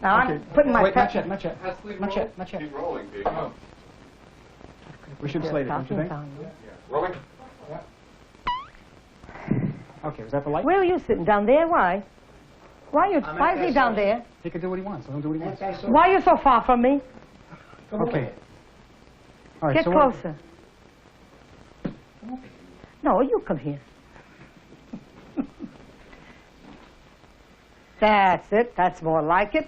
Now Okay. I'm putting my... Wait, not yet, not yet. Not yet, not yet. Keep rolling, Pete. Oh. We should slate it, don't you think? Rolling? Okay, was that the light? Where are you sitting? Down there? Why? Why is he down there? He can do what he wants. Let him do what he wants. Why are you so far from me? Okay. All right, Get so closer. No, you come here. That's it. That's more like it.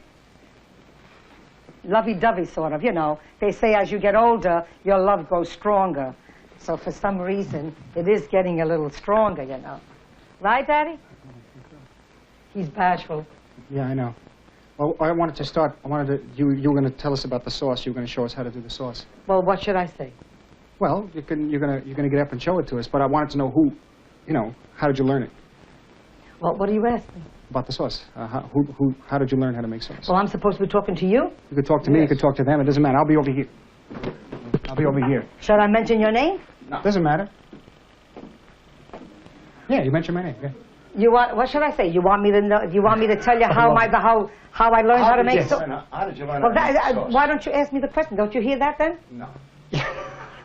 Lovey-dovey, sort of, you know. They say as you get older, your love grows stronger. So for some reason, it is getting a little stronger, you know. Right, Daddy? He's bashful. Yeah, I know. Well, I wanted to start. You were going to tell us about the sauce. You were going to show us how to do the sauce. Well, what should I say? Well, you're going to get up and show it to us. But I wanted to know who, you know, how did you learn it? Well, what do you ask me? About the sauce. How did you learn how to make sauce? Well, I'm supposed to be talking to you? You could talk to me. You could talk to them. It doesn't matter. I'll be over here. I'll be over here. Should I mention your name? No. Doesn't matter. Yeah, you mentioned my name. Yeah. You want? What should I say? You want me to know? You want me to tell you how I learned how to make sauce? How did you learn Well, how to make sauce? why don't you ask me the question? Don't you hear that then? No.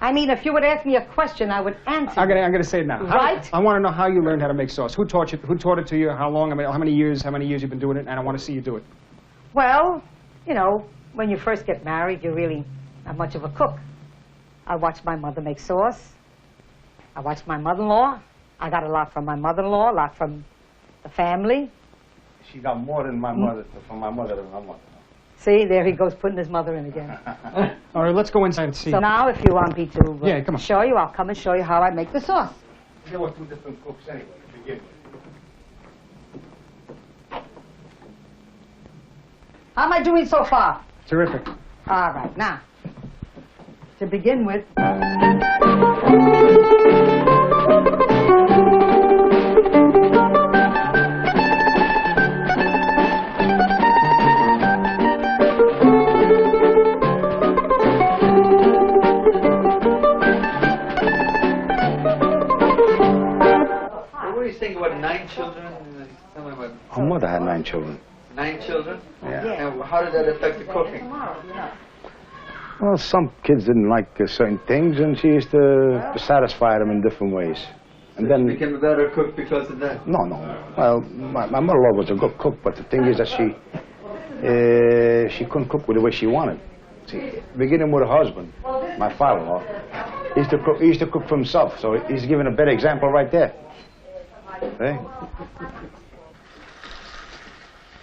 I mean, if you would ask me a question, I would answer. I'm gonna say it now. Right? I want to know how you learned how to make sauce. Who taught you? Who taught it to you? How long? I mean, how many years you've been doing it? And I want to see you do it. Well, you know, when you first get married, you're really not much of a cook. I watched my mother make sauce. I watched my mother-in-law. I got a lot from my mother-in-law, a lot from the family. She got more than my mother, from my mother than my mother. See, there he goes putting his mother in again. All right, let's go inside and see. So now, if you want me to Yeah, come on. show you, I'll come and show you how I make the sauce. There were two different cooks anyway, to begin with. How am I doing so far? Terrific. All right, now, to begin with, What, 9 children? Her mother had 9 children. 9 children? Yeah. And how did that affect the cooking? Well, some kids didn't like certain things, and she used to satisfy them in different ways. And So then she became a better cook because of that? No. Well, my mother-in-law was a good cook, but the thing is that she couldn't cook with the way she wanted. See, beginning with her husband, my father-in-law, he used to cook for himself, so he's giving a better example right there. Hey?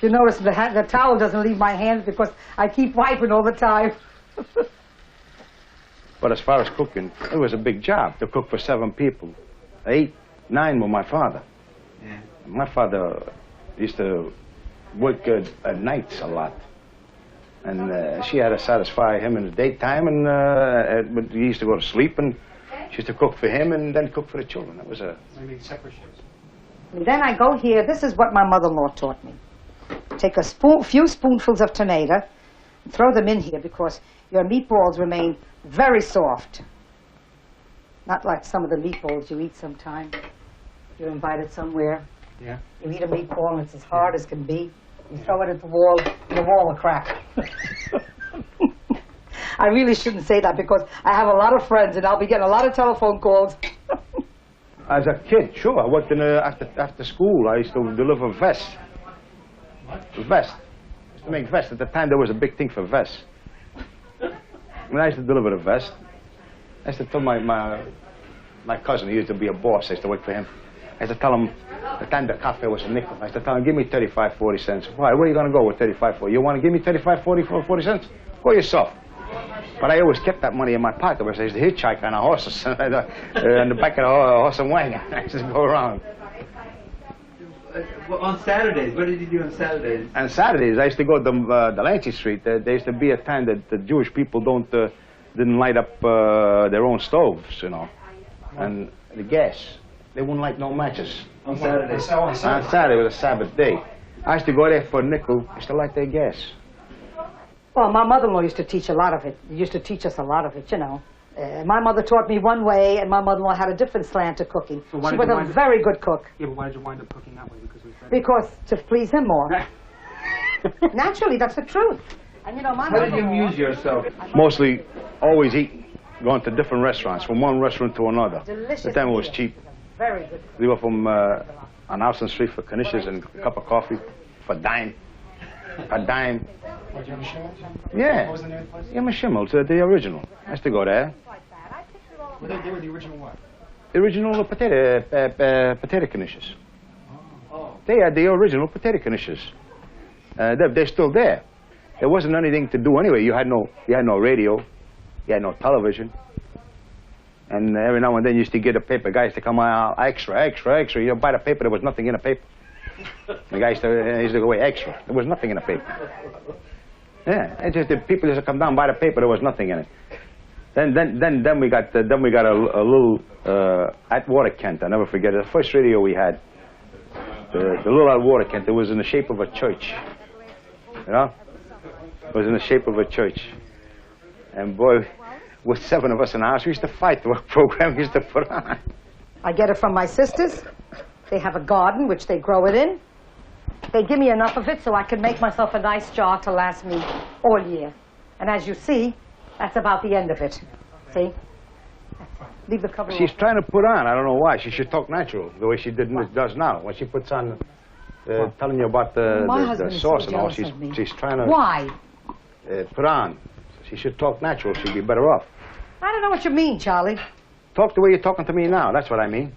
you notice the towel doesn't leave my hands because I keep wiping all the time. But as far as cooking, it was a big job to cook for 7 people. 8, 9 were my father. Yeah. My father used to work at nights a lot. And she had to satisfy him in the daytime, and but he used to go to sleep, and she used to cook for him and then cook for the children. That was a... Maybe separate shifts. And then I go here. This is what my mother-in-law taught me. Take a few spoonfuls of tomato, and throw them in here because your meatballs remain very soft. Not like some of the meatballs you eat sometime. You're invited somewhere. Yeah. You eat a meatball and it's as hard as can be. You throw it at the wall, and the wall will crack. I really shouldn't say that because I have a lot of friends and I'll be getting a lot of telephone calls. As a kid, sure, I worked in after school. I used to deliver vests. Vests. I used to make vests. At the time, there was a big thing for vests. When I used to deliver the vest, I used to tell my cousin, he used to be a boss, I used to work for him. I used to tell him, the time the cafe was a nickel, I used to tell him, give me 35, 40 cents. Why? Where are you going to go with 35, 40? You want to give me 35, 40 cents? Go yourself. But I always kept that money in my pocket because I used to hitchhike on a horse, on the back of the horse and wagon. I used to go around. Well, on Saturdays, what did you do on Saturdays? On Saturdays, I used to go to Delancey Street. There used to be a time that the Jewish people didn't light up their own stoves, you know, and the gas. They wouldn't light no matches. On Saturdays? On Saturday was a Sabbath day. I used to go there for a nickel. I used to light their gas. Well, my mother-in-law used to teach a lot of it. Used to teach us a lot of it, you know. My mother taught me one way, and my mother-in-law had a different slant to cooking. So why she did was you a very good cook. Yeah, but why did you wind up cooking that way? Because it was better? Because to please him more. Naturally, that's the truth. And you know, my How did you mother-in-law- amuse yourself? Mostly always eating, going to different restaurants, from one restaurant to another. Delicious. At the time it was meal. cheap. Very good. We were from on Austin Street for knishes and a cup of coffee for a dime. A dime. Oh, did you have a Schimmel? Yeah. What was the name of the place? Yeah, my Schimmel, the original. I used to go there. They were the original what? The original potato knishes. Oh. They had the original potato knishes. They're still there. There wasn't anything to do anyway. You had no radio, you had no television, and every now and then you used to get a paper. Guys to come out extra. You buy the paper. There was nothing in the paper. The guys used to go away extra. There was nothing in the paper. Yeah, it's just the people used to come down buy the paper. There was nothing in it. Then we got a little at water Kent. I never forget it. The first radio we had, the little at water Kent. It was in the shape of a church. You know, it was in the shape of a church. And boy, with 7 of us in the house, we used to fight what program we used to put on. I get it from my sisters. They have a garden, which they grow it in. They give me enough of it so I can make myself a nice jar to last me all year. And as you see, that's about the end of it. See? Leave the cover She's off. trying to put on. I don't know why. She should talk natural, the way she does now. When she puts on, telling you about My the husband is sauce so and all, jealous of me. she's trying to Why? put on. She should talk natural. She'd be better off. I don't know what you mean, Charlie. Talk the way you're talking to me now. That's what I mean.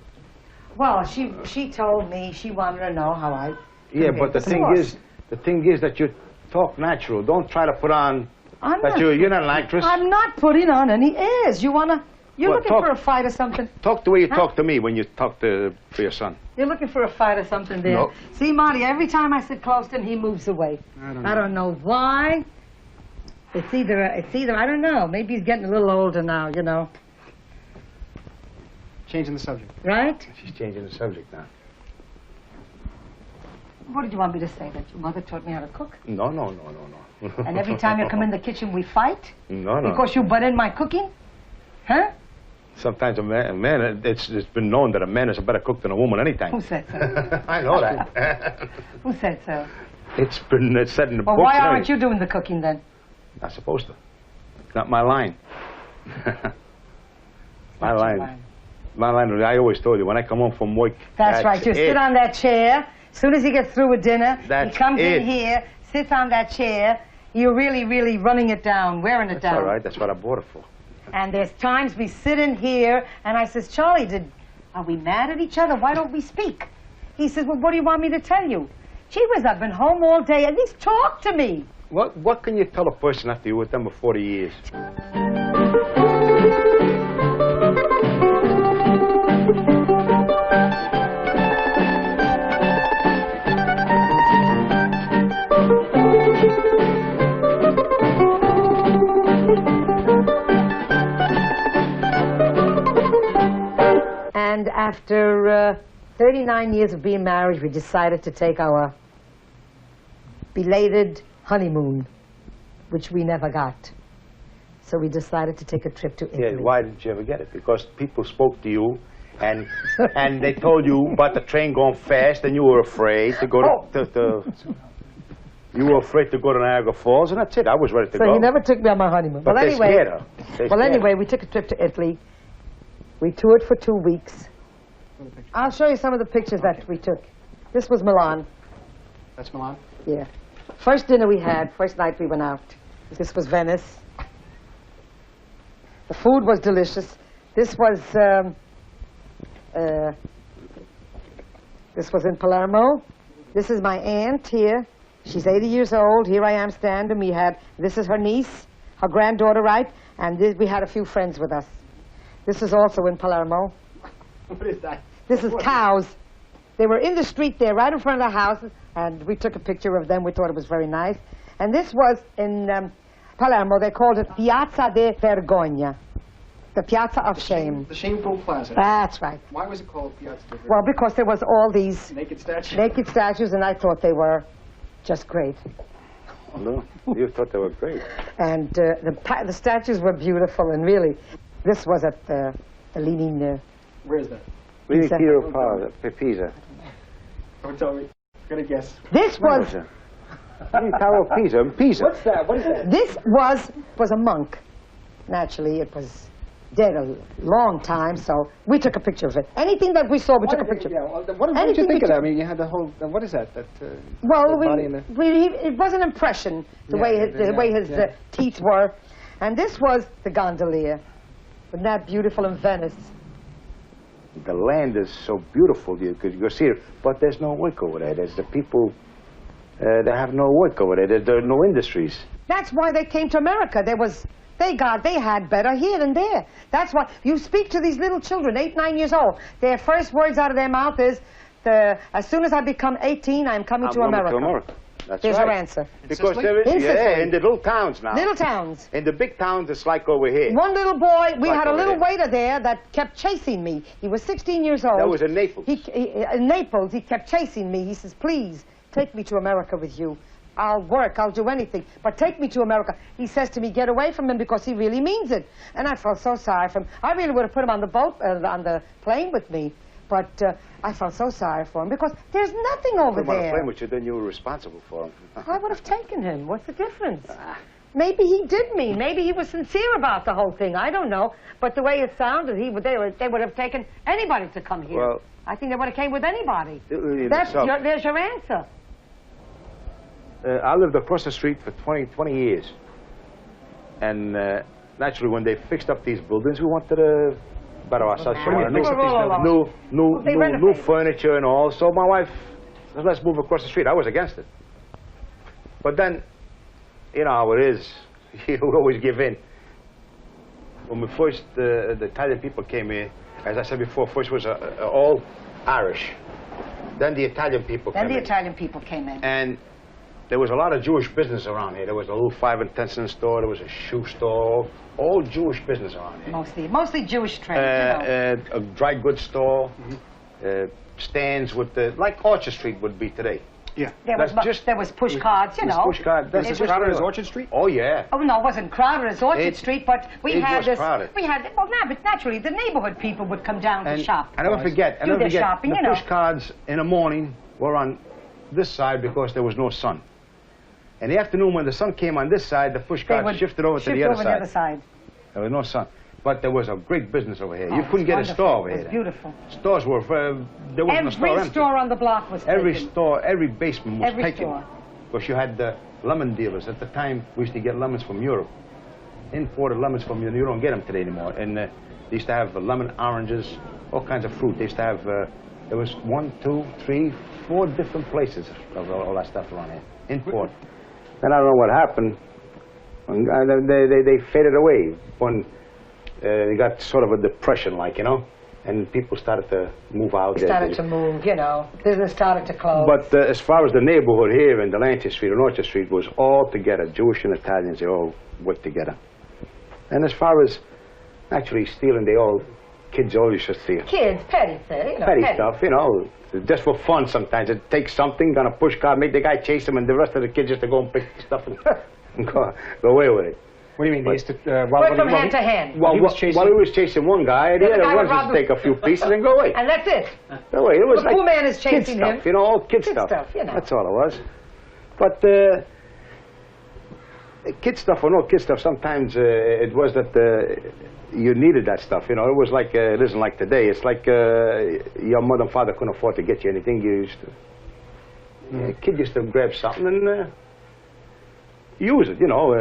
Well, she told me she wanted to know how I... Yeah, create but the sauce. thing is that you talk natural. Don't try to put on I'm that not, you're not an actress. I'm not putting on any airs. You're Well, looking talk- for a fight or something. Talk the way you Huh? talk to me when you talk to your son. You're looking for a fight or something there. No. See, Marty, every time I sit close to him, he moves away. I don't know. Why. It's either, I don't know. Maybe he's getting a little older now, you know. Changing the subject. Right? She's changing the subject now. What did you want me to say? That your mother taught me how to cook? No. And every time you come in the kitchen, we fight? No. Because you butt in my cooking? Huh? Sometimes a man, it's been known that a man is a better cook than a woman anytime. Who said so? I know that. Who said so? It's said in the Well, books. why and aren't everything. you doing the cooking then? Not supposed to. It's not my line. My Not your line. line. My line. I always told you when I come home from work. That's right. You it. sit on that chair. As soon as he gets through with dinner, That's he comes it. in here, sits on that chair. You're really, really running it down, wearing it That's down. all right. That's what I bought it for. And there's times we sit in here, and I says, Charlie, are we mad at each other? Why don't we speak? He says, well, what do you want me to tell you? Gee whiz, I've been home all day. At least talk to me. What can you tell a person after you're with them for 40 years? And after 39 years of being married, we decided to take our belated honeymoon, which we never got. So we decided to take a trip to Italy. Yeah, why didn't you ever get it? Because people spoke to you, and they told you about the train going fast, and you were afraid to go to you were afraid to go to Niagara Falls, and that's it. I was ready to go. So he never took me on my honeymoon. But well, they anyway, scared her. They well, scared anyway, her. we took a trip to Italy. We toured for 2 weeks. I'll show you some of the pictures that we took. This was Milan. That's Milan? Yeah. First dinner we had, first night we went out. This was Venice. The food was delicious. This was in Palermo. This is my aunt here. She's 80 years old. Here I am standing. This is her niece, her granddaughter, right? And we had a few friends with us. This is also in Palermo. What is that? This is cows. They were in the street there, right in front of the house, and we took a picture of them. We thought it was very nice. And this was in Palermo. They called it Piazza de Vergogna, the Piazza of Shame. The Shameful Plaza. That's right. Why was it called Piazza de Well, because there was all these Naked statue? naked statues, and I thought they were just great. No, you thought they were great. And the statues were beautiful, and really, this was at the Leaning. Where is that? Really, Pisa. Peter Pisa. Don't tell me. I'm gonna guess. This was Tower of Pisa. Pisa. What's that? What is that? This was a monk. Naturally, it was dead a long time, so we took a picture of it. Anything that we saw, we took a picture. Yeah, what did you think of that? I mean, you had the whole. What is that? Well, the body and the... it was an impression, the way his teeth were. And this was the gondolier. Wasn't that beautiful in Venice? The land is so beautiful, you could go see it, but there's no work over there. There's the people, they have no work over there. There are no industries. That's why they came to America. They had better here than there. That's why you speak to these little children, 8, 9 years old. Their first words out of their mouth is, as soon as I become 18, I'm coming to America. That's There's right. your answer. Because there is, in the little towns now. Little towns. In the big towns, it's like over here. One little boy, we Like had a over little here. waiter there that kept chasing me. He was 16 years old. That was in Naples. In Naples, he kept chasing me. He says, please, take me to America with you. I'll work, I'll do anything, but take me to America. He says to me, get away from him, because he really means it. And I felt so sorry for him. I really would have put him on the boat, on the plane with me. But I felt so sorry for him, because there's nothing over If I there. plane with you, then you were responsible for him. I would have taken him. What's the difference? Maybe he did mean. Maybe he was sincere about the whole thing. I don't know. But the way it sounded, they would have taken anybody to come here. Well, I think they would have came with anybody. There's There's your answer. I lived across the street for 20 years. And naturally, when they fixed up these buildings, we wanted to better ourselves. New furniture and all. So my wife said, let's move across the street. I was against it. But then, you know how it is. You always give in. When we first, the Italian people came here, as I said before, first was all Irish. Then the Italian people came in. Then the Italian people came in. And there was a lot of Jewish business around here. There was a little 5 and 10 cent store. There was a shoe store. All Jewish business around here. Mostly Jewish trade. A dry goods store. Stands with like Orchard Street would be today. Yeah. There was push cards, you know. Push card. Was it crowded as Orchard Street? Oh yeah. Oh no, it wasn't crowded as Orchard Street, but we had was crowded. Well, but naturally the neighborhood people would come down to shop. I never forget. Shopping, the you know. push cards in the morning were on this side because there was no sun. In the afternoon, when the sun came on this side, the push cards shifted over to the other side. There was no sun. But there was a great business over here. You couldn't get a store over here. It was beautiful. Stores were, there wasn't a store empty. Every store on the block was taken. Every store, every basement was taken. Every store. Because you had the lemon dealers. At the time, we used to get lemons from Europe. Imported lemons from Europe. You don't get them today anymore. And they used to have lemon oranges, all kinds of fruit. They used to have, there was 1, 2, 3, 4 different places of all that stuff around here. Import. Then I don't know what happened. They faded away when they got sort of a depression, like, you know, and people started to move out. Started to move, you know. Business started to close. But as far as the neighborhood here in Delancey Street and Orchard Street was all together. Jewish and Italians, they all worked together. And as far as actually stealing, kids always used to steal. Kids, petty stuff, you know. Just for fun sometimes. It takes something, on a push car, make the guy chase him, and the rest of the kids just to go and pick the stuff and go away with it. What do you mean? They used to, went from hand to hand. While he was chasing one guy, the other one just take a few pieces and go away. And that's it. Go away. It was The like poor man is chasing kid him. stuff, you know, all kid stuff. You know. That's all it was. But kid stuff or no kid stuff, sometimes it was that you needed that stuff, you know. It was like, it isn't like today. It's like your mother and father couldn't afford to get you anything. You used to, kid used to grab something and use it, you know,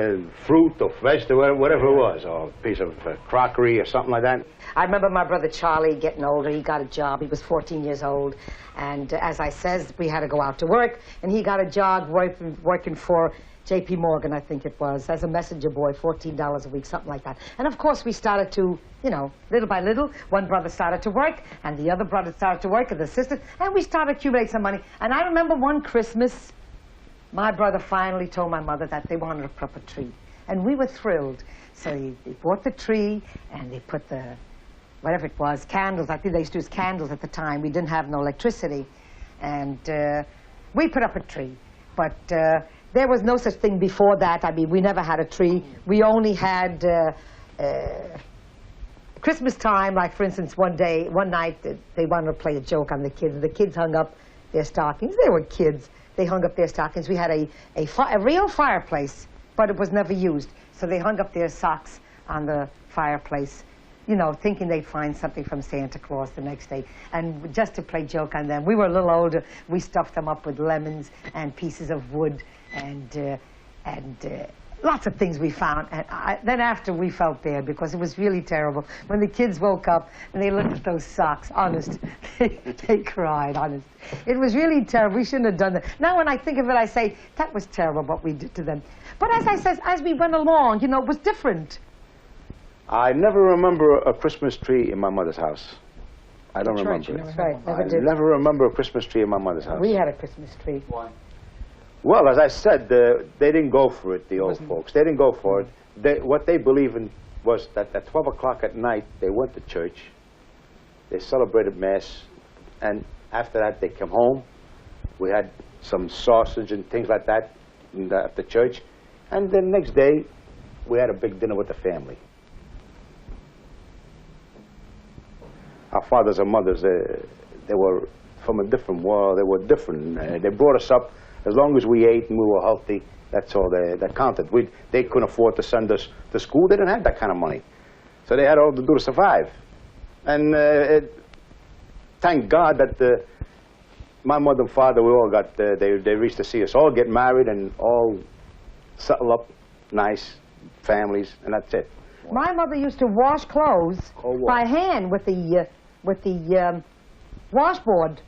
fruit or vegetable, whatever it was, or a piece of crockery or something like that. I remember my brother Charlie getting older. He got a job. He was 14 years old. And as I says, we had to go out to work. And he got a job working for J.P. Morgan, I think it was, as a messenger boy, $14 a week, something like that. And of course, we started to, you know, little by little, one brother started to work, and the other brother started to work, and the sister, and we started to accumulate some money. And I remember one Christmas, my brother finally told my mother that they wanted to put up a tree. And we were thrilled. So they bought the tree, and they put the, whatever it was, candles. I think they used to use candles at the time. We didn't have no electricity. And we put up a tree. But there was no such thing before that. I mean, we never had a tree. We only had Christmas time, like, for instance, one night, they wanted to play a joke on the kids. The kids hung up their stockings. They were kids. They hung up their stockings. We had a real fireplace, but it was never used. So they hung up their socks on the fireplace, you know, thinking they'd find something from Santa Claus the next day. And just to play joke on them, we were a little older. We stuffed them up with lemons and pieces of wood and lots of things we found. And then after, we felt bad because it was really terrible. When the kids woke up and they looked at those socks, honest, they cried, honest. It was really terrible. We shouldn't have done that. Now when I think of it, I say, that was terrible what we did to them. But as I said, as we went along, you know, it was different. I never remember a Christmas tree in my mother's house. I don't remember it. That's right, never I did. never remember a Christmas tree in my mother's house. We had a Christmas tree. Why? Well, as I said, they didn't go for it, the old folks. They didn't go for it. What they believed in was that at 12 o'clock at night, they went to church, they celebrated Mass, and after that, they came home. We had some sausage and things like that at the church, and the next day, we had a big dinner with the family. Our fathers and mothers, they were from a different world. They were different. They brought us up. As long as we ate and we were healthy, that's all that counted. They couldn't afford to send us to school. They didn't have that kind of money. So they had all to do to survive. And thank God that my mother and father, we all got, they reached to see us all get married and all settle up nice families, and that's it. My mother used to wash clothes by hand with the washboard.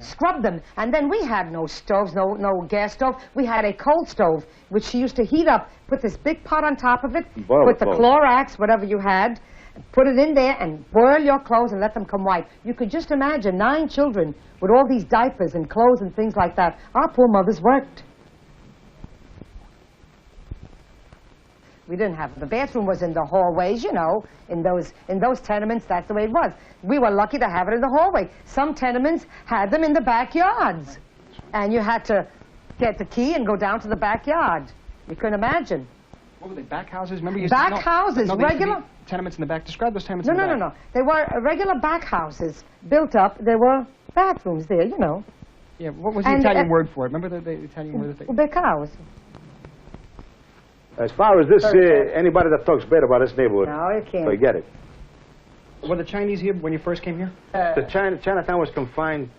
Scrub them, and then we had no stoves, no gas stove. We had a coal stove, which she used to heat up, put this big pot on top of it, put the Clorox, whatever you had, put it in there, and boil your clothes and let them come white. You could just imagine 9 children with all these diapers and clothes and things like that. Our poor mothers worked. We didn't have, the bathroom was in the hallways, you know, in those tenements, that's the way it was. We were lucky to have it in the hallway. Some tenements had them in the backyards. And you had to get the key and go down to the backyard. You couldn't imagine. What were they, back houses? Remember you back houses, regular. Tenements in the back. Describe those tenements No, in the no, back. no, no. They were regular back houses built up. There were bathrooms there, you know. Yeah, what was the Italian word for it? Remember the Italian word? Big house. As far as this, anybody that talks bad about this neighborhood, No, you can't. forget it. Were the Chinese here when you first came here? The Chinatown was confined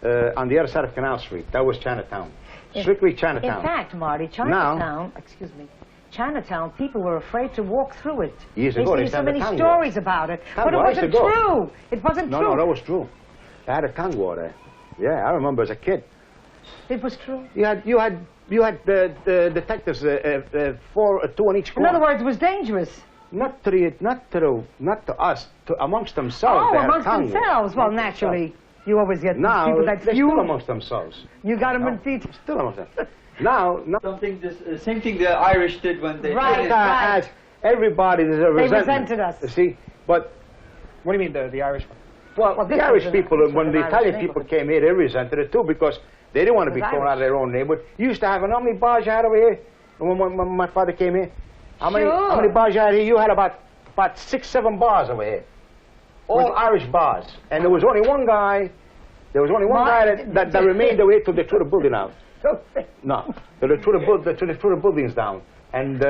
on the other side of Canal Street. That was Chinatown. Strictly Chinatown. In fact, Marty, Chinatown, excuse me, Chinatown, people were afraid to walk through it. Years ago, They they see so had many the tongue stories war. about it, Tongue but it war, I used wasn't to go. true. It wasn't No, true. no, that was true. They had a tongue war there. Yeah, I remember as a kid. It was true. You had the detectives, 2 on each In corner. other words, it was dangerous. Not to us, amongst themselves. Oh, they had a amongst tongue war. themselves. Well, Amongst naturally, you always get Now, people that they're feud. still amongst themselves. You got them in feet. Still amongst them. Now, Something, same thing the Irish did when they Right. did it. as everybody, there's a They resentment. resented us. You see, but What do you mean, the Irish? well, Well, the this Irish was people, this when was the an Italian Irish people neighborhood. came here, they resented it too because they didn't want to be It was thrown out of Irish. their own neighborhood. You used to have how many bars you had over here when my father came here? How many Sure. bars you had here? You had about 6, 7 bars over here. All Irish bars. And there was only one guy. There was only one guy that remained away till they threw the building out. No, till they threw the buildings down. And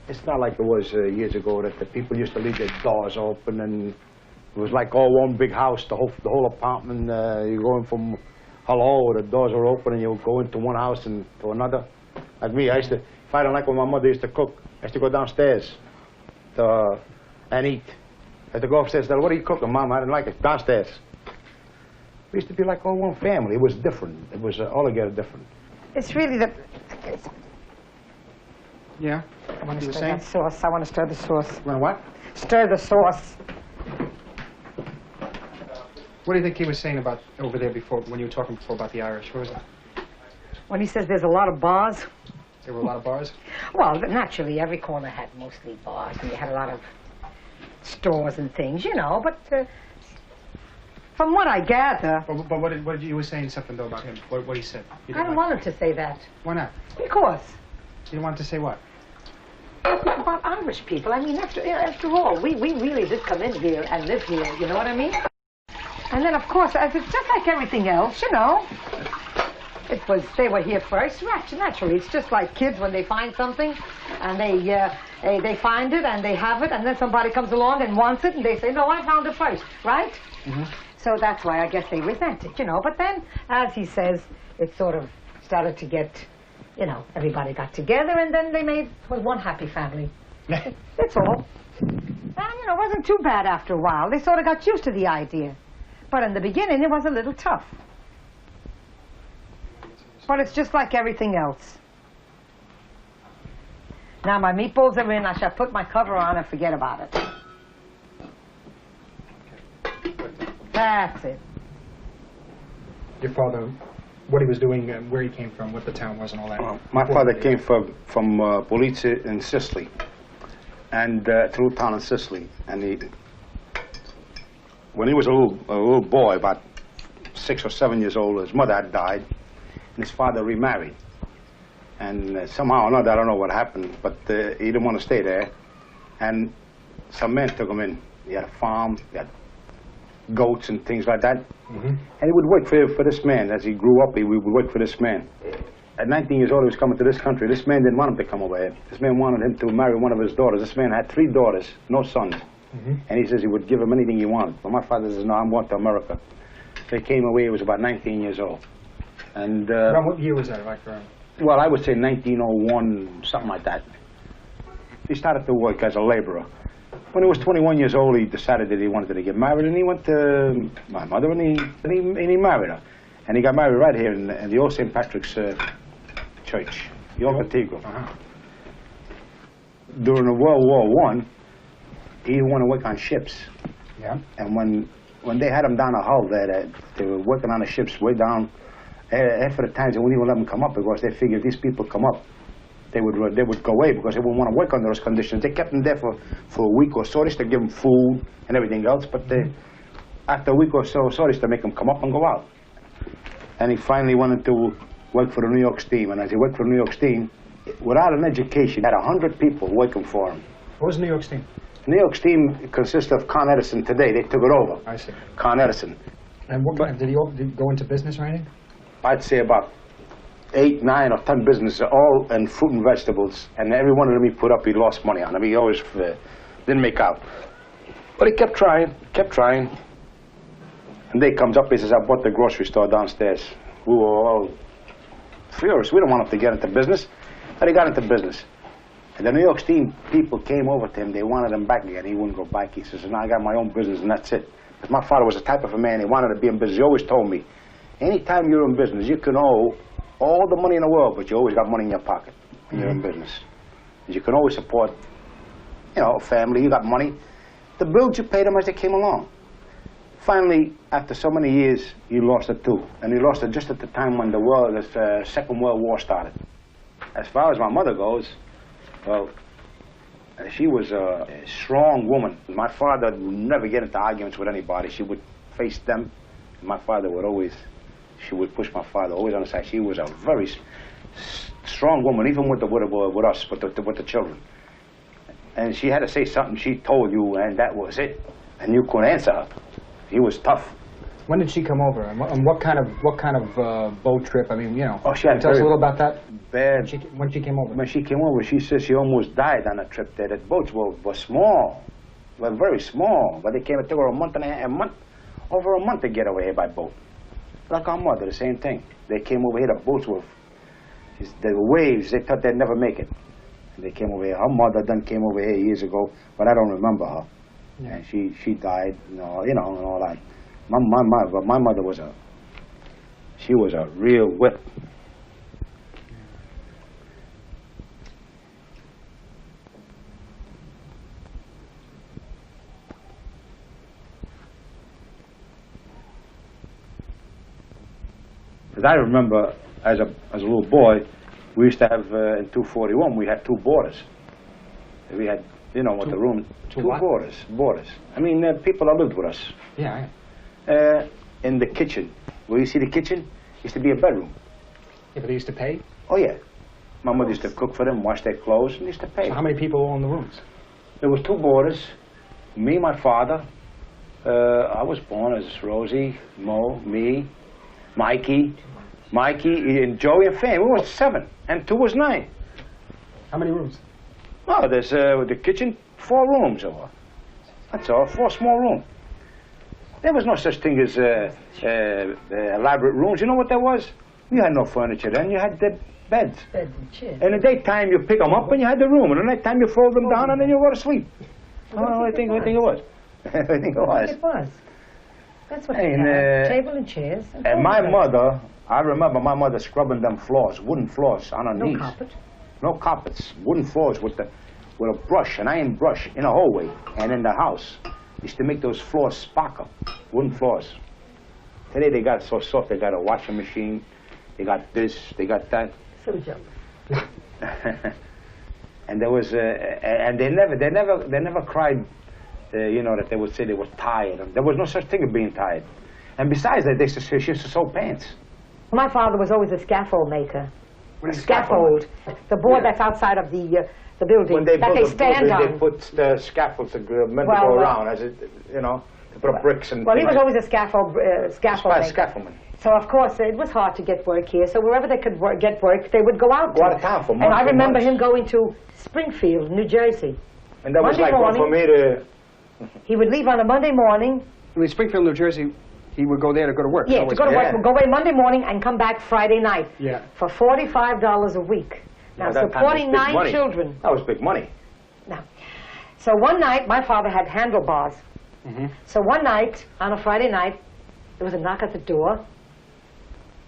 it's not like it was years ago that the people used to leave their doors open and it was like all one big house, the whole apartment. You're going from hello, the doors are open and you go into one house and to another. Like me, I used to, if I don't like when my mother used to cook, I used to go downstairs and eat. I had to go upstairs and say, what are you cooking, Mom? I didn't like it. Downstairs. We used to be like all one family. It was different. It was altogether different. It's really the... Yeah. I want You to were stir saying? that sauce. I want to stir the sauce. You want what? Stir the sauce. What do you think he was saying about over there before, when you were talking before about the Irish? What was that? When he says there's a lot of bars, There were a lot of bars? well, naturally, every corner had mostly bars, and you had a lot of stores and things, you know, but from what I gather, But what did you were saying something, though, about him, what he said? You I didn't don't like- want him to say that. Why not? Because You wanted to say what? about Irish people, I mean, after all, we really did come in here and live here, you know what I mean? And then, of course, as it's just like everything else, you know. They were here first, naturally. It's just like kids when they find something, and they find it, and they have it, and then somebody comes along and wants it, and they say, no, I found it first, right? Mm-hmm. So that's why I guess they resent it, you know. But then, as he says, it sort of started to get, you know, everybody got together, and then they made one happy family. That's all. And, you know, it wasn't too bad after a while. They sort of got used to the idea. But in the beginning, it was a little tough. But it's just like everything else. Now my meatballs are in. I shall put my cover on and forget about it. That's it. Your father, what he was doing, where he came from, what the town was and all that? My father came from Police in Sicily, and through town in Sicily. And when he was a little boy, about 6 or 7 years old, his mother had died. And his father remarried. And somehow or another, I don't know what happened, but he didn't want to stay there. And some men took him in. He had a farm, he had goats and things like that. Mm-hmm. And he would work for this man. As he grew up, he would work for this man. At 19 years old, he was coming to this country. This man didn't want him to come over here. This man wanted him to marry one of his daughters. This man had 3 daughters, no sons. Mm-hmm. And he says he would give him anything he wanted. But my father says, no, I'm going to America. So he came away, he was about 19 years old. And around what year was that, like? Well, I would say 1901, something like that. He started to work as a laborer. When he was 21 years old, he decided that he wanted to get married, and he went to my mother, and he married her. And he got married right here in the old St. Patrick's Church, the old cathedral. Uh-huh. During World War I, he didn't want to work on ships. Yeah. And when they had him down a hull there, they were working on the ships way down. After the times, they wouldn't even let them come up because they figured if these people come up, they would go away because they wouldn't want to work under those conditions. They kept them there for a week or so. They used to give them food and everything else, but after a week or so, they used to make them come up and go out. And he finally wanted to work for the New York Steam, and as he worked for the New York Steam, without an education, he had 100 people working for him. What was New York Steam? New York Steam consists of Con Edison today. They took it over. I see. Con Edison. And did he go into business or anything? I'd say about 8, 9, or 10 businesses, all in fruit and vegetables, and every one of them he put up, he lost money on them. He always didn't make out. But he kept trying. And day comes up, he says, I bought the grocery store downstairs. We were all furious. We don't want him to get into business. But he got into business. And the New York Steam people came over to him. They wanted him back again. He wouldn't go back. He says, no, I got my own business, and that's it. Because my father was the type of a man, he wanted to be in business. He always told me, anytime you're in business, you can owe all the money in the world, but you always got money in your pocket when you're in business. You can always support, you know, a family. You got money. The bills, you paid them as they came along. Finally, after so many years, he lost it too. And he lost it just at the time when the Second World War started. As far as my mother goes, well, she was a strong woman. My father would never get into arguments with anybody. She would face them. My father would always, she would push my father always on the side. She was a very strong woman, even with us, with the children. And she had to say something she told you, and that was it. And you couldn't answer her. He was tough. When did she come over? And what kind of boat trip? I mean, you know. Oh, she had tell us a little about that. Bad. When she came over. When she came over, she says she almost died on a trip there. The boats were small, were very small. But they came. It took her over a month to get over here by boat. Like our mother, the same thing. They came over here. The boats were, the waves. They thought they'd never make it. And they came over here. Her mother then came over here years ago, but I don't remember her. Yeah. And she died, you know, and all that. My mother was she was a real whip. As I remember, as a little boy, we used to have in 241 we had 2 boarders. We had, you know, what the room. 2 boarders. I mean, people that lived with us. Yeah. In the kitchen. Where you see the kitchen, used to be a bedroom. Yeah, but they used to pay? Oh, yeah. My mother used to cook for them, wash their clothes, and used to pay. So how many people were in the rooms? There was 2 boarders, me, my father, I was born as Rosie, Mo, me, Mikey, and Joey and Fan. We were 7, and 2 was 9. How many rooms? Oh, there's the kitchen, 4 rooms. That's all, 4 small rooms. There was no such thing as elaborate rooms. You know what that was? You had no furniture then. You had the beds. Bed and chair. In the daytime, you pick them up and you had the room. And at night time, you fold them down and then you go to sleep. I think it was. I think it was. It was. That's what And, they had. Table and chairs. And my mother, I remember my mother scrubbing them floors, wooden floors on her No knees. carpet. No carpets, wooden floors with a brush, an iron brush, in a hallway and in the house. Used to make those floors sparkle, wooden floors. Today they got so soft, they got a washing machine, they got this, they got that. So jealous. And there was, and they never cried, you know, that they would say they were tired. There was no such thing as being tired. And besides that, they used to say she used to sew pants. My father was always a scaffold maker. What is Scaffold. The board that's outside of the building When they that build they a stand building, on. they put the scaffolds to meant to Well, go around, as it, you know, to put up bricks and. Well, he things was like always a scaffold maker. scaffoldman. So of course it was hard to get work here. So wherever they could get work, they would go out. Go out of town for months. And I and remember months. him going to Springfield, New Jersey. And that was Monday like going for me to. He would leave on a Monday morning. I mean, Springfield, New Jersey, he would go there to go to work. Yeah, to go to work. Yeah. Go away Monday morning and come back Friday night. Yeah. For $45 a week. Now, At that time, supporting it was big 9 money. children. That was big money. Now, so one night, my father had handlebars. So one night, on a Friday night, there was a knock at the door.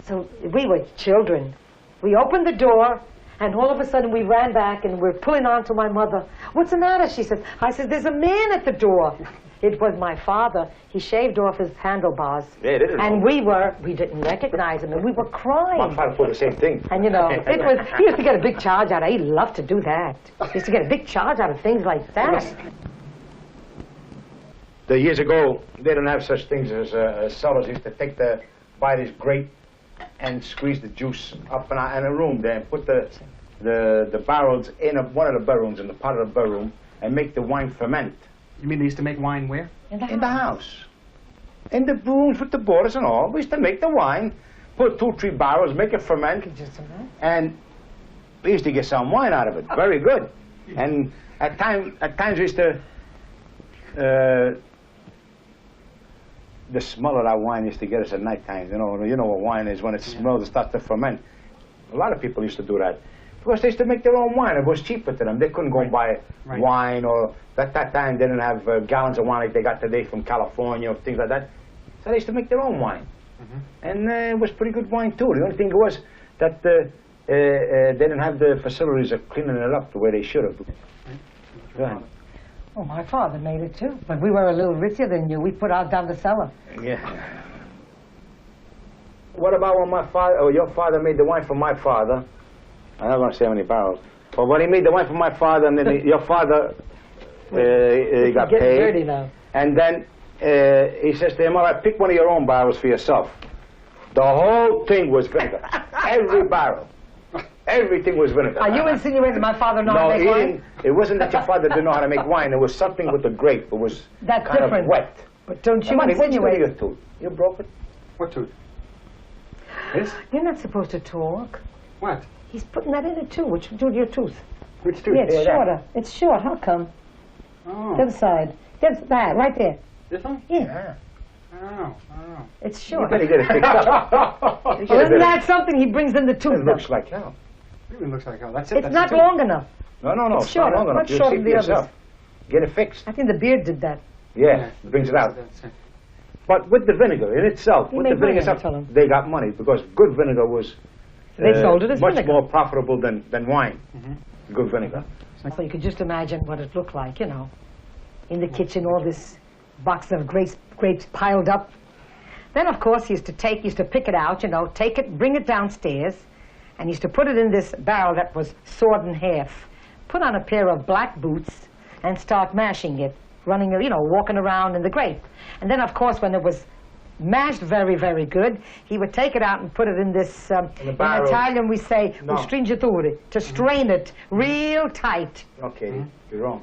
So we were children. We opened the door, and all of a sudden we ran back and we're pulling on to my mother. What's the matter? She says. I said, there's a man at the door. It was my father. He shaved off his handlebars. Yeah, they didn't And know. we didn't recognize him, and we were crying. My father put the same thing. And you know, he used to get a big charge out of it. He loved to do that. He used to get a big charge out of things like that. The years ago, they didn't have such things as sellers used to buy this grape and squeeze the juice up in a room there and put the barrels in one of the barrels, in the part of the barrel, and make the wine ferment. You mean they used to make wine where? In the house. In the rooms with the borders and all. We used to make the wine, put 2, 3 barrels, make it ferment, and we used to get some wine out of it. Very good. And at times we used to, the smell of that wine used to get us at nighttime. You know what wine is when it smells, it starts to ferment. A lot of people used to do that. Because they used to make their own wine. It was cheaper to them. They couldn't go and buy wine, or at that time they didn't have gallons of wine like they got today from California or things like that. So they used to make their own wine. And it was pretty good wine too. The only thing was that they didn't have the facilities of cleaning it up the way they should have. Go ahead. Oh, my father made it too. But we were a little richer than you. We put out down the cellar. Yeah. What about when your father made the wine for my father? I'm not going to say how many barrels. But when he made the wine for my father, and then your father got Getting paid. dirty now. And then he says to him, all right, pick one of your own barrels for yourself. The whole thing was vinegar. Every barrel. Everything was vinegar. Are you insinuating my father not No, make wine? it wasn't that your father didn't know how to make wine. It was something with the grape. It was That's kind different. of wet. But don't you Money, what's insinuate? your tooth? You broke it? What tooth? This? You're not supposed to talk. What? He's putting that in it too. Which do your tooth? Which tooth? Yeah, it's Yeah, that. shorter. It's short. How come? Oh. The other side. That, right there. This one? Yeah. Oh. It's You short. better get it fixed up. You Well, isn't better- that something he brings in the tooth? It looks like hell. It even looks like hell. That's it. It's that's not the tooth. long enough. No, It's it's shorter, not long enough. much You'll shorter see than for the others. yourself. Get it fixed. I think the beard did that. Yeah, it brings it out. That's it. But with the vinegar in itself, You with make the vinegar money, I itself, tell 'em. they got money because good vinegar was They sold it as much vinegar. more profitable than wine. Good vinegar. So you could just imagine what it looked like, you know. In the kitchen, all this box of grapes piled up. Then, of course, he used to pick it out, you know, take it, bring it downstairs, and he used to put it in this barrel that was sawed in half, put on a pair of black boots, and start mashing it, running, you know, walking around in the grape. And then, of course, when it was mashed very, very good, he would take it out and put it in this, in barrel. Italian we say, No. stringiture, to strain it real tight. Okay, you're wrong.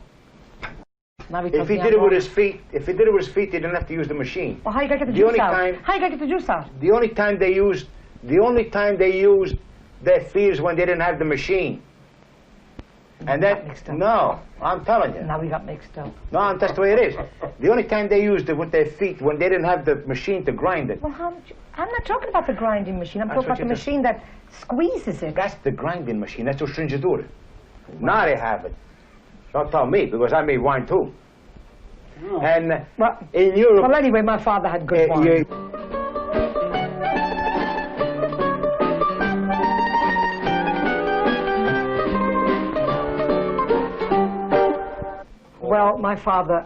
Now he If tells he me did I'm it with wrong. his feet, if he did it with his feet, he didn't have to use the machine. Well, how you gotta get the The juice only out? time- How you gotta get the juice out? The only time they used their feet is when they didn't have the machine. And got that, mixed up. no, I'm telling you. Now we got mixed up. No, that's the way it is. The only time they used it with their feet, when they didn't have the machine to grind it. Well, I'm not talking about the grinding machine. I'm That's talking about the what you machine that squeezes it. That's the grinding machine. That's what stringatura. Now they have it. Don't tell me, because I made wine too. Oh. And Well, in Europe, well, anyway, my father had good wine. you- Well, my father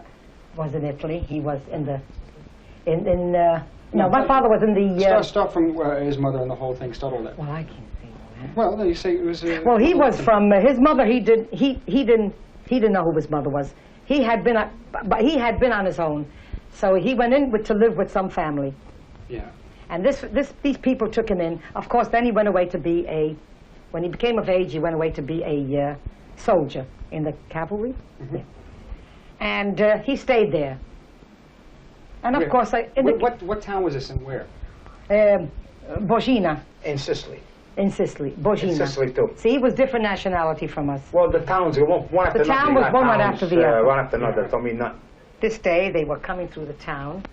was in Italy. He was in the, no, my father was in the, Start from his mother and the whole thing. Start all that. well, I can't think of that. Well, no, you say it was. Well, he was from, his mother, he didn't know who his mother was. He had been, but he had been on his own. So he went in to live with some family. Yeah. And these people took him in. Of course, then he went away to be when he became of age, he went away to be a soldier in the cavalry. Mm-hmm. Yeah. And he stayed there. And of Where? course, What town was this and where? Bosina in Sicily. in Sicily. Bosina. In Sicily too. See, he was different nationality from us. Well, the towns go one after The another. town You was got one right towns, after the other. One after another. Told me not. This day, they were coming through the town,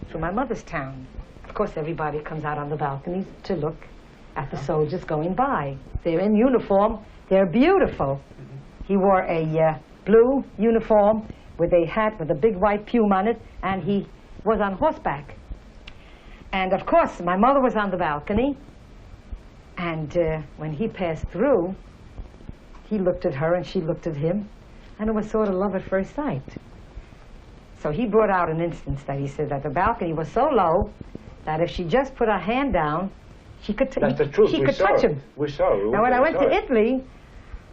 through my mother's town. Of course, everybody comes out on the balconies to look at the soldiers going by. They're in uniform. They're beautiful. He wore a blue uniform with a hat with a big white plume on it, and he was on horseback. And of course, my mother was on the balcony, and when he passed through, he looked at her and she looked at him, and it was sort of love at first sight. So he brought out an instance that he said that the balcony was so low that if she just put her hand down, she could That's the truth. she We could saw touch it. him. We saw it. Now, when I We went saw to it. Italy,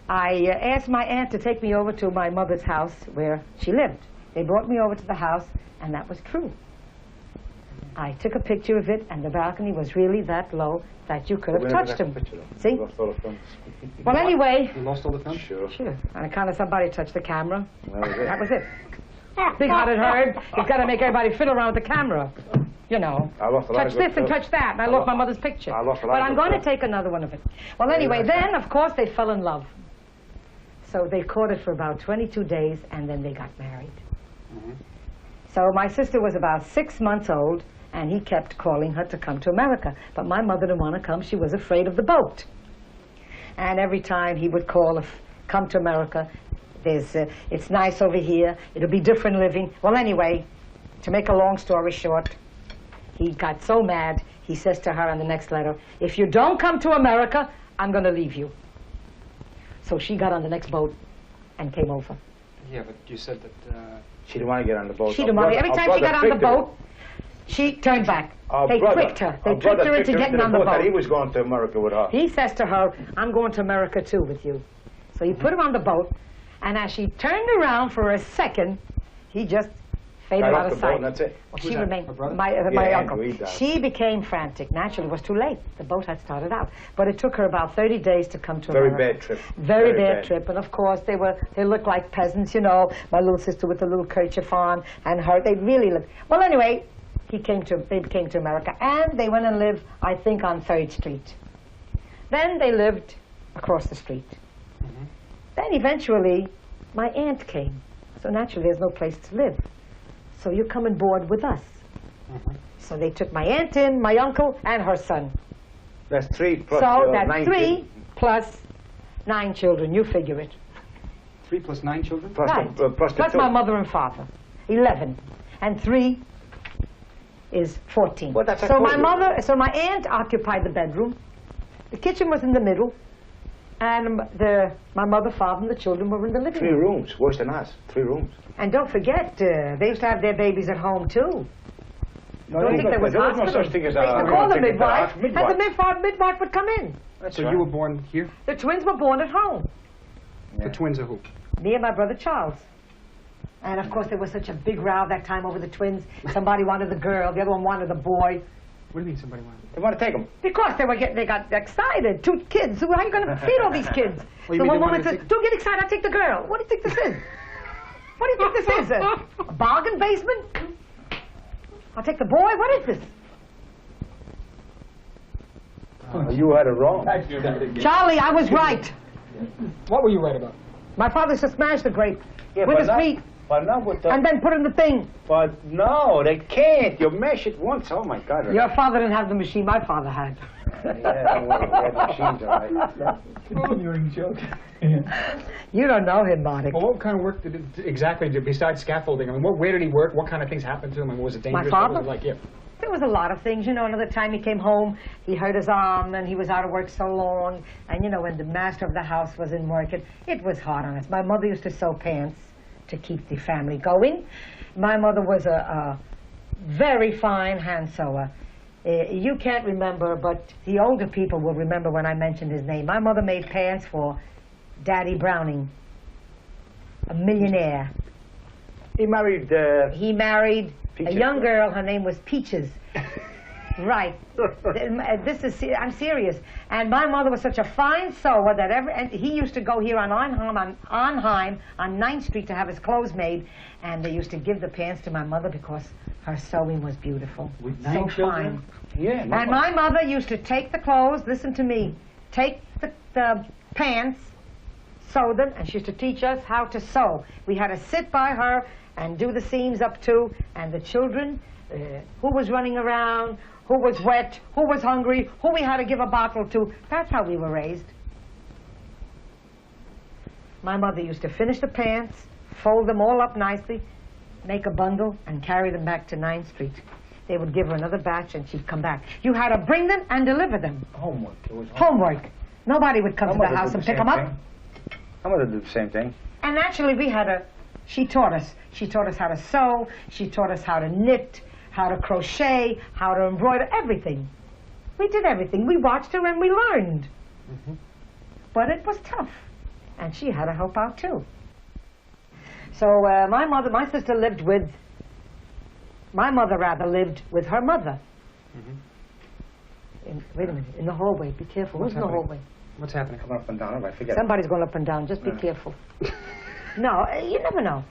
I asked my aunt to take me over to my mother's house where she lived. They brought me over to the house, and that was true. I took a picture of it, and the balcony was really that low that you could have We never touched got him. the picture, though. See? We lost all the films. Well, anyway, You lost all the film? Sure. sure. On account of somebody touched the camera, That was it. that was it. Big-hearted herd. He's got to make everybody fiddle around with the camera. You know, I lost a lot touch of good this and film. touch that, and I lost my mother's picture. I lost a lot But of I'm good going to film. take another one of it. Well, anyway, then, of course, they fell in love. So they courted for about 22 days, and then they got married. So my sister was about 6 months old, and he kept calling her to come to America. But my mother didn't want to come. She was afraid of the boat. And every time he would call, come to America, it's nice over here, it'll be different living. Well, anyway, to make a long story short, he got so mad, he says to her in the next letter, if you don't come to America, I'm going to leave you. So she got on the next boat and came over. Yeah, but you said that. She didn't want to get on the boat. She didn't want to. Every time she got on the boat, she turned back. They tricked her. They tricked her into getting on the That he boat. was going to America with her. He says to her, I'm going to America too with you. So he put her on the boat, and as she turned around for a second, he just faded Got out off of the boat sight. and that's it. Well, Who's she that? remained, Her brother? my Yeah, uncle. Andrew, he died. She became frantic. Naturally, it was too late. The boat had started out. But it took her about 30 days to come to Very America. bad trip. Very bad trip. And of course, they looked like peasants, you know. My little sister with the little kerchief on, and her, they really looked. Well, anyway, they came to America, and they went and lived, I think, on 3rd Street. Then they lived across the street. Then eventually, my aunt came. So naturally, there's no place to live. So you come and board with us. So they took my aunt in, my uncle, and her son. That's 3 plus So that's 19. 3 plus 9 children. You figure it. 3 plus 9 children? Plus Right. the, plus the Plus 2. my mother and father. 11. And 3 is 14. Well, that's so a my aunt occupied the bedroom. The kitchen was in the middle. And my mother, father, and the children were in the living 3 room. rooms, worse than us. 3 rooms. And don't forget, they used to have their babies at home, too. No, Don't think there was no hospitals. such thing as They used to a call the thing as a midwife, and the midwife. midwife would come in. That's So right. you were born here? The twins were born at home. The twins are who? Me and my brother Charles. And of course, there was such a big row that time over the twins. Somebody wanted the girl, the other one wanted the boy. What do you mean somebody wanted? They want to take them. Because they got excited. 2 kids. How are you going to feed all these kids? Well, you So mean one they woman wanted said, to- don't get excited, I'll take the girl. What do you think this is? What do you think this is? A bargain basement? I'll take the boy. What is this? You had it wrong. Charlie, I was right. What were you right about? My father used to smash the grape Yeah, with but his not- feet But not with the... and then put it in the thing. But no, they can't. You mash it once. Oh, my God. Your father didn't have the machine my father had. Yeah, well, we had machines, all right. You're joking. You don't know him, Marty. Well, what kind of work did it exactly do besides scaffolding? I mean, where did he work? What kind of things happened to him? I mean, was it dangerous? father? What was it like? Yeah. There was a lot of things. You know, another time he came home, he hurt his arm, and he was out of work so long. And, you know, when the master of the house was in work, it was hard on us. My mother used to sew pants to keep the family going. My mother was a very fine hand sewer. You can't remember, but the older people will remember when I mentioned his name. My mother made pants for Daddy Browning, a millionaire. He married... He married Peaches. a young girl. Her name was Peaches. Right. I'm serious. And my mother was such a fine sewer that and he used to go here on Arnheim on 9th Street to have his clothes made, and they used to give the pants to my mother because her sewing was beautiful. With so 9 children? fine. Yeah. And my mother used to take the clothes, listen to me, take the pants, sew them, and she used to teach us how to sew. We had to sit by her and do the seams up to, and the children, who was running around, who was wet, who was hungry, who we had to give a bottle to. That's how we were raised. My mother used to finish the pants, fold them all up nicely, make a bundle, and carry them back to 9th Street. They would give her another batch, and she'd come back. You had to bring them and deliver them. Homework. It was Homework. Nobody would come to the house and pick them up. My mother did the same thing. And actually, she taught us. She taught us how to sew. She taught us how to knit, how to crochet, how to embroider, everything. We did everything. We watched her and we learned. But it was tough. And she had to help out, too. So my sister lived with, my mother rather lived with her mother. Wait a minute, in the hallway. Be careful. Who's in the hallway? What's happening? Come up and down. I forget. Somebody's going up and down. Just be careful. No, you never know.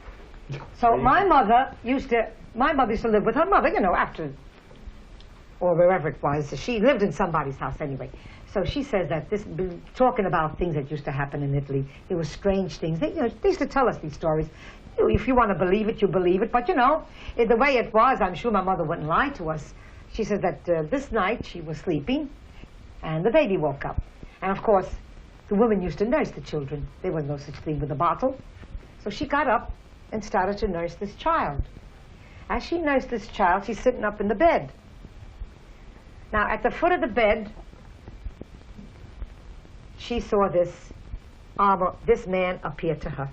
So my mother used to live with her mother, you know, after, or wherever it was. She lived in somebody's house anyway. So she says that talking about things that used to happen in Italy, it was strange things. They used to tell us these stories. If you want to believe it, you believe it. But, you know, the way it was, I'm sure my mother wouldn't lie to us. She said that this night she was sleeping, and the baby woke up. And, of course, the women used to nurse the children. There was no such thing with a bottle. So she got up and started to nurse this child. As she nursed this child, she's sitting up in the bed. Now, at the foot of the bed, she saw this man appear to her.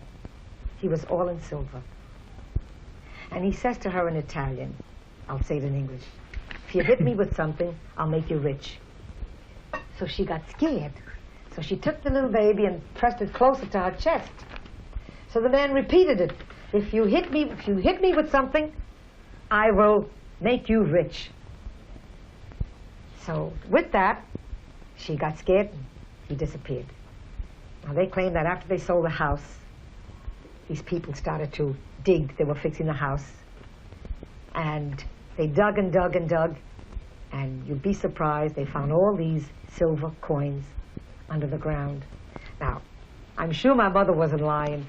He was all in silver. And he says to her in Italian, I'll say it in English, if you hit me with something, I'll make you rich. So she got scared. So she took the little baby and pressed it closer to her chest. So the man repeated it. If you hit me with something, I will make you rich. So with that, she got scared and he disappeared. Now they claim that after they sold the house, these people started to dig. They were fixing the house. And they dug and dug and dug. And you'd be surprised, they found all these silver coins under the ground. Now, I'm sure my mother wasn't lying.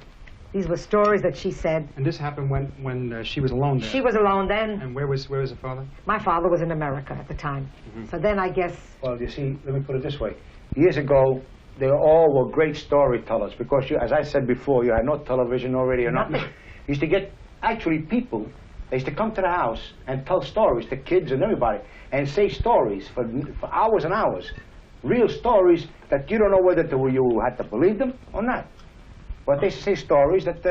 These were stories that she said. And this happened when she was alone there? She was alone then. And where was her father? My father was in America at the time. So then I guess... Well, you see, let me put it this way. Years ago, they all were great storytellers because, as I said before, you had no television, no radio, nothing. You used to get, actually, people, they used to come to the house and tell stories to kids and everybody and say stories for hours and hours. Real stories that you don't know whether you had to believe them or not. But they say stories that,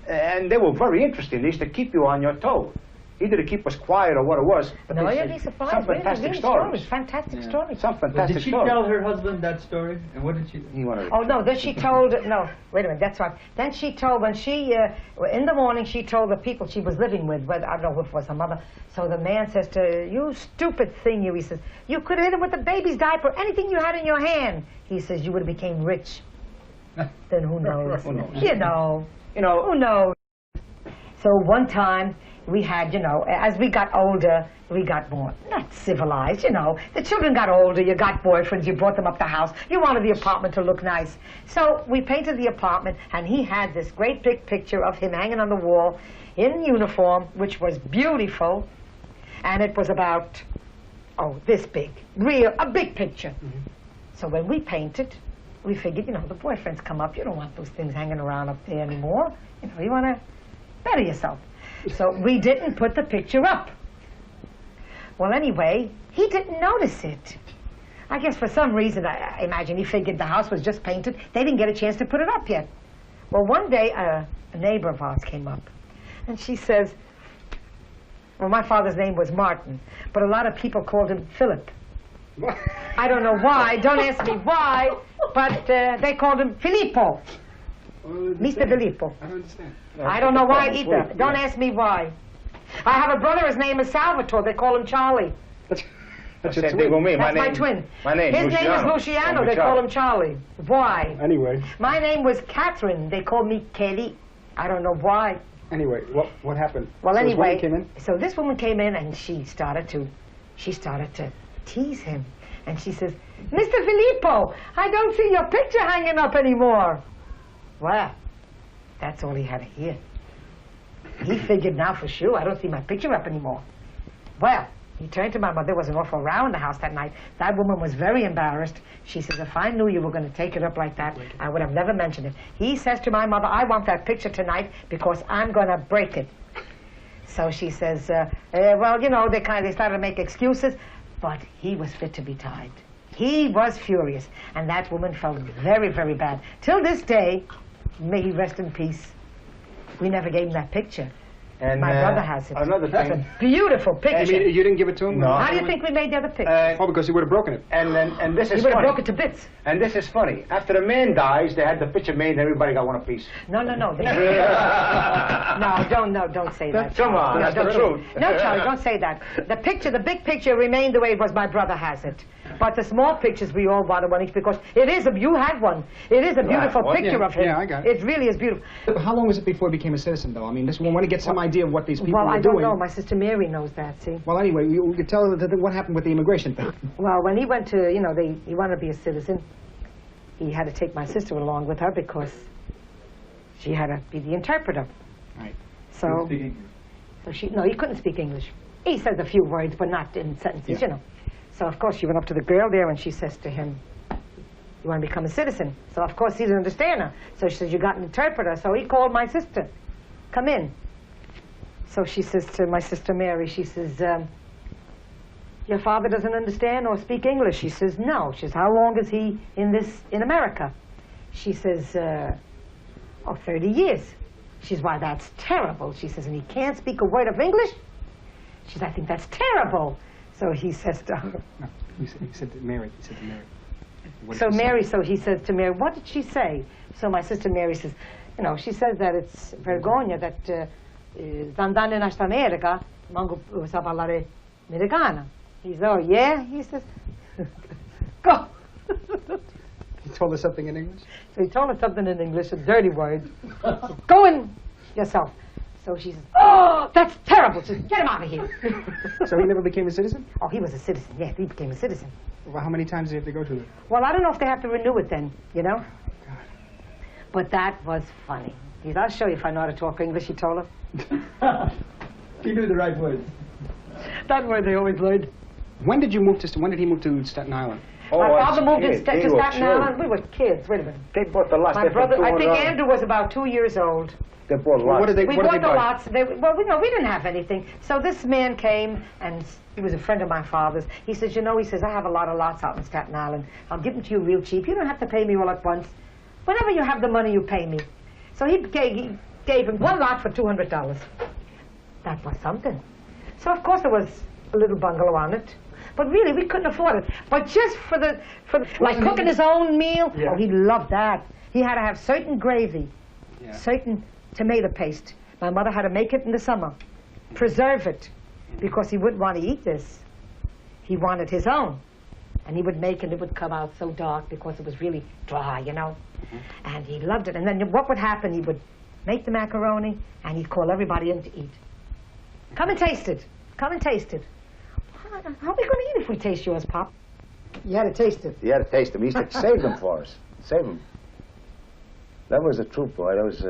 and they were very interesting. They used to keep you on your toe, either to keep us quiet or what it was. But No, they you'd said be surprised. some fantastic stories. Fantastic stories. Some fantastic Did she stories. tell her husband that story? And what did she... He wanted Oh, no, then she told, no, wait a minute, that's right. Then she told, when she, in the morning, she told the people she was living with, whether, I don't know if it was her mother, so the man says to her, you stupid thing, he says, you could have hit him with the baby's diaper, anything you had in your hand. He says, you would have became rich. Then who knows? Who knows? You know. You know, Who knows? So one time we had, you know, as we got older, we got more, not civilized, you know. The children got older, you got boyfriends, you brought them up the house. You wanted the apartment to look nice. So we painted the apartment, and he had this great big picture of him hanging on the wall in uniform, which was beautiful. And it was about, oh, this big, a big picture. So when we painted, we figured, you know, the boyfriends come up, you don't want those things hanging around up there anymore. You know, you want to better yourself. So we didn't put the picture up. Well, anyway, he didn't notice it. I guess for some reason, I imagine he figured the house was just painted. They didn't get a chance to put it up yet. Well, one day, a neighbor of ours came up, and she says, well, my father's name was Martin, but a lot of people called him Philip. I don't know why, don't ask me why, but they called him Filippo. Mr. Filippo. I don't understand. I don't know why either. Don't ask me why. I have a brother, his name is Salvatore. They call him Charlie. That's your twin. That's my twin. My name His name is Luciano. They call him Charlie. Why? Anyway. My name was Catherine. They called me Kelly. I don't know why. Anyway, what happened? Well, So this anyway, woman came in? so this woman came in and she started to tease him. And she says, Mr. Filippo, I don't see your picture hanging up anymore. Well, that's all he had to hear. He figured now for sure, I don't see my picture up anymore. Well, he turned to my mother. There was an awful row in the house that night. That woman was very embarrassed. She says, if I knew you were going to take it up like that, I would have never mentioned it. He says to my mother, I want that picture tonight because I'm going to break it. So she says, well, you know, they started to make excuses, but he was fit to be tied. He was furious, and that woman felt very, very bad. Till this day, may he rest in peace, we never gave him that picture. And my brother has it. Another That's thing. a beautiful picture. You mean you didn't give it to him? No. How do you think we made the other picture? Oh, because he would have broken it. And this He is would have funny. broke it to bits. And this is funny. After the man dies, they had the picture made, and everybody got one apiece. No. They, no, don't say that. Come on, that's the don't- truth. No, Charlie, don't say that. The big picture remained the way it was. My brother has it. But the small pictures, we all wanted one each because you had one. It is a beautiful Well, picture of him. yeah, I got it. It really is beautiful. How long was it before he became a citizen, though? I mean, we want to get some idea of what these people Well, were I doing. don't know. My sister Mary knows that, see. Well, anyway, you could tell what happened with the immigration thing. Well, when he went to, you know, he wanted to be a citizen, he had to take my sister along with her because she had to be the interpreter. Right. So, he couldn't speak English. He says a few words, but not in sentences, you know. So, of course, she went up to the girl there and she says to him, you want to become a citizen? So, of course, he didn't understand her. So she says, you got an interpreter. So he called my sister. Come in. So she says to my sister Mary, she says, your father doesn't understand or speak English? She says, no. She says, how long is he in America? She says, 30 years. She says, why, that's terrible. She says, and he can't speak a word of English? She says, I think that's terrible. So he says to her. No, he said to Mary. What did So she say? Mary, so he says to Mary, what did she say? So my sister Mary says, you know, she says that it's vergogna that andando in America, manco sa parlare americana. He says, oh yeah? He says, go. He told her something in English? So he told her something in English, a dirty word. Go in yourself. So she says, oh, that's terrible. She says, get him out of here. So he never became a citizen? Oh, he was a citizen. Yeah, he became a citizen. Well, how many times did he have to go through that? Well, I don't know if they have to renew it then, you know? But that was funny. He said, I'll show you if I know how to talk English, he told her. He knew the right words. That word they always learned. When did he move to Staten Island? My father moved to They Staten were Island. children. We were kids. Wait a minute. They bought the lots. My They put brother, I think $200. Andrew was about 2 years old. They bought lots. What did they We bought the buy? lots. Well, we didn't have anything. So this man came, and he was a friend of my father's. He says, you know, he says, I have a lot of lots out in Staten Island. I'll give them to you real cheap. You don't have to pay me all at once. Whenever you have the money, you pay me. So he gave him one lot for $200. That was something. So, of course, there was a little bungalow on it. But really, we couldn't afford it. But just for like cooking his own meal, Yeah. oh, he loved that. He had to have certain gravy, Yeah. certain tomato paste. My mother had to make it in the summer, preserve it, because he wouldn't want to eat this. He wanted his own. And he would make it, it would come out so dark because it was really dry, you know. And he loved it. And then what would happen, he would make the macaroni, and he'd call everybody in to eat. Come and taste it. Come and taste it. How are we going to eat if we taste yours, Pop? You had to taste it. You had to taste them. He used to save them for us. Save them. That was a truth, boy. That was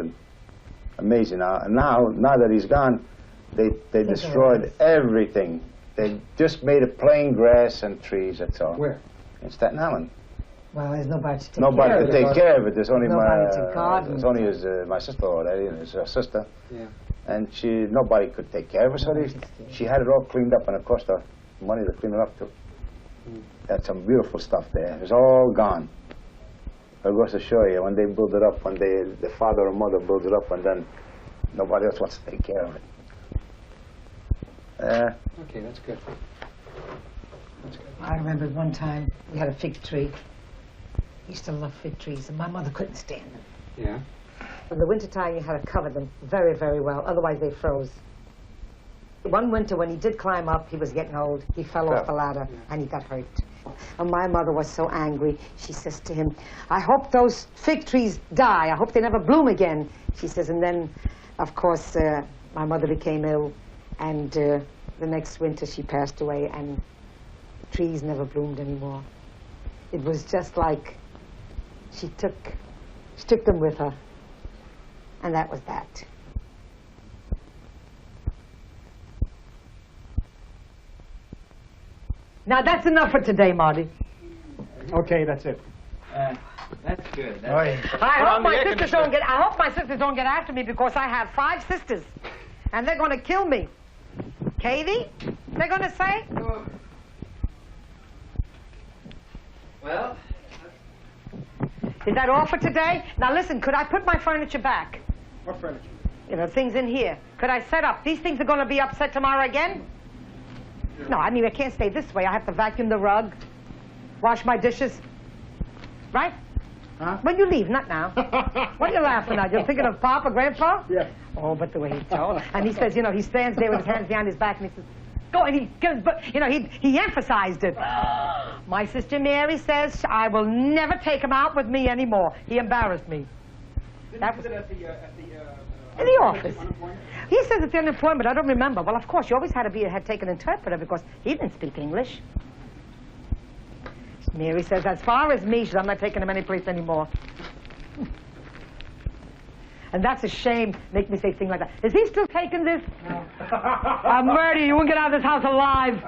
amazing. Now that he's gone, they destroyed everything. They just made it plain grass and trees, that's all. Where? In Staten Island. Well, there's nobody to take Nobody care to of it. take care of it. There's only There's only my sister-in-law, his sister. Yeah. And nobody could take care of her, so she had it all cleaned up, and it cost her money to clean it up, too. Had some beautiful stuff there. It was all gone. It goes to show you, when they build it up, when the father or mother builds it up, and then nobody else wants to take care of it. Okay, that's good. That's good. I remember one time we had a fig tree. He used to love fig trees, and my mother couldn't stand them. Yeah. In the wintertime, you had to cover them very, very well, otherwise they froze. One winter, when he did climb up, he was getting old. He fell off the ladder, and he got hurt. And my mother was so angry. She says to him, I hope those fig trees die. I hope they never bloom again. She says, and then, of course, my mother became ill, and the next winter she passed away, and trees never bloomed anymore. It was just like she took them with her, and that was that. Now that's enough for today, Marty. Okay, that's it. That's good. I hope my sisters don't get after me, because I have 5 sisters, and they're going to kill me. Katie, they're going to say. Well, Is that all for today? Now listen, could I put my furniture back? What furniture? You know, things in here. Could I set up? These things are going to be upset tomorrow again? No, I mean, I can't stay this way. I have to vacuum the rug, wash my dishes. Right? Huh? When you leave, not now. What are you laughing at? You're thinking of Pop or Grandpa? Yeah. Oh, but the way he told. And he says, you know, he stands there with his hands behind his back, and he says, go, and he goes, but, you know, he emphasized it. My sister Mary says, I will never take him out with me anymore. He embarrassed me. That was in the office. He says it's unemployment. I don't remember. Well, of course, you always had to take an interpreter, because he didn't speak English. Mary says, as far as me, I'm not taking him anyplace anymore. And that's a shame, make me say things like that. Is he still taking this? No. I'll murder you. You won't get out of this house alive.